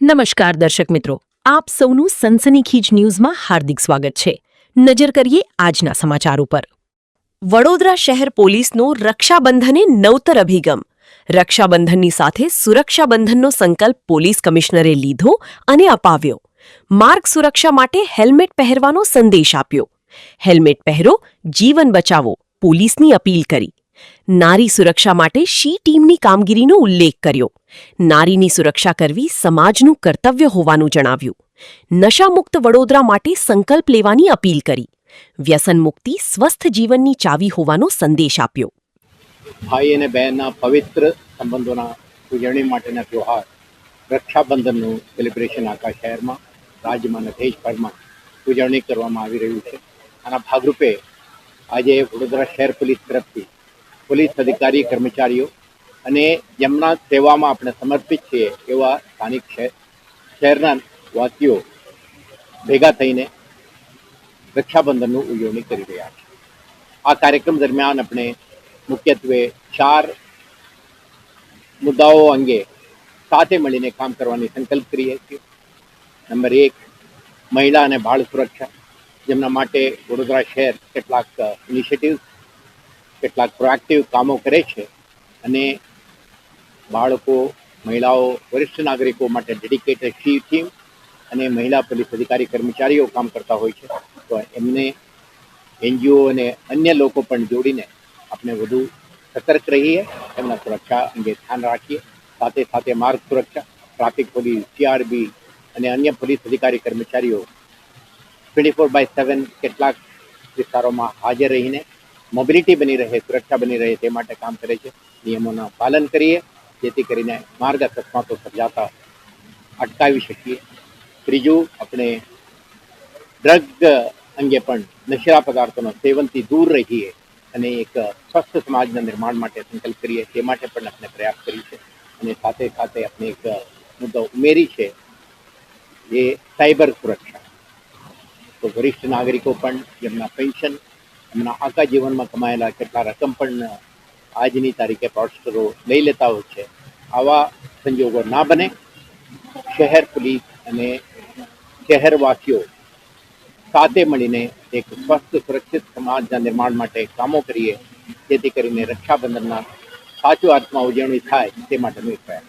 નમસ્કાર દર્શક મિત્રો, આપ સૌનું સનસનીખીજ ન્યૂઝમાં હાર્દિક સ્વાગત છે. નજર કરીએ આજના સમાચાર ઉપર. વડોદરા શહેર પોલીસનો રક્ષાબંધને નવતર અભિગમ. રક્ષાબંધનની સાથે સુરક્ષાબંધનનો સંકલ્પ પોલીસ કમિશનરે લીધો અને અપાવ્યો. માર્ગ સુરક્ષા માટે હેલ્મેટ પહેરવાનો સંદેશ આપ્યો. હેલ્મેટ પહેરો, જીવન બચાવો, પોલીસની અપીલ કરી. નારી સુરક્ષા માટે શી ટીમની કામગીરીનો ઉલ્લેખ કર્યો. નારીની સુરક્ષા કરવી સમાજનું કર્તવ્ય હોવાનું જણાવ્યું. નશામુક્ત વડોદરા માટે સંકલ્પ લેવાની અપીલ કરી. વ્યસન મુક્તિ સ્વસ્થ જીવનની ચાવી હોવાનો સંદેશ આપ્યો. ભાઈ અને બહેનના પવિત્ર સંબંધોના ઉજવણી માટેના તહેવાર રક્ષાબંધનનું સેલિબ્રેશન આખા શહેરમાં, રાજ્યમાં અને દેશભરમાં ઉજવણી કરવામાં આવી રહ્યું છે. આના ભાગરૂપે આજે વડોદરા શહેર પોલીસ તરફથી પોલીસ અધિકારી કર્મચારીઓ અને જેમના સેવામાં આપણે સમર્પિત છીએ એવા સ્થાનિક શહેરના વાસીઓ ભેગા થઈને રક્ષાબંધનનું ઉજવણી કરી રહ્યા છે. આ કાર્યક્રમ દરમિયાન આપણે મુખ્યત્વે 4 મુદ્દાઓ અંગે સાથે મળીને કામ કરવાની સંકલ્પ કરીએ છીએ. નંબર 1, મહિલા અને બાળ સુરક્ષા, જેમના માટે વડોદરા શહેર કેટલાક ઇનિશિયેટિવ્સ, કેટલાક પ્રોએક્ટિવ કામો કરે છે અને બાળકો, મહિલાઓ, વરિષ્ઠ નાગરિકો માટે ડેડિકેટેડ શી ટીમ અને મહિલા પોલીસ અધિકારી કર્મચારીઓ કામ કરતા હોય છે. તો એમને NGO અને અન્ય લોકો પણ જોડીને આપણે વધુ સતર્ક રહીએ, એમના સુરક્ષા અંગે ધ્યાન રાખીએ. સાથે સાથે માર્ગ સુરક્ષા, ટ્રાફિક પોલીસ, CRB અને અન્ય પોલીસ અધિકારી કર્મચારીઓ 24/7 કેટલાક વિસ્તારોમાં હાજર રહીને મોબિલિટી બની રહે, સુરક્ષા બની રહે તે માટે કામ કરે છે. નિયમોના પાલન કરીએ જેથી કરીને માર્ગ અકસ્માતો સર્જાતા અટકાવી શકીએ. ત્રીજું, આપણે ડ્રગ અંગે પણ નશીલા પદાર્થોના સેવનથી દૂર રહીએ અને એક સ્વસ્થ સમાજના નિર્માણ માટે સંકલ્પ કરીએ, તે માટે પણ આપણે પ્રયાસ કરી છે. અને સાથે સાથે આપણે એક મુદ્દો ઉમેરી છે, એ સાયબર સુરક્ષા. તો વરિષ્ઠ નાગરિકો પણ જેમના પેન્શન, એમના આખા જીવનમાં કમાયેલા કેટલા રકમ પણ આજની તારીખે ફ્રોડસ્ટરો લઈ લેતા હોય છે. આવા સંજોગો ના બને, શહેર પોલીસ અને શહેરવાસીઓ સાથે મળીને એક સ્વસ્થ સુરક્ષિત સમાજના નિર્માણ માટે કામો કરીએ, જેથી કરીને રક્ષાબંધનના સાચો અર્થમાં ઉજવણી થાય તે માટેનો એક પ્રયાસ.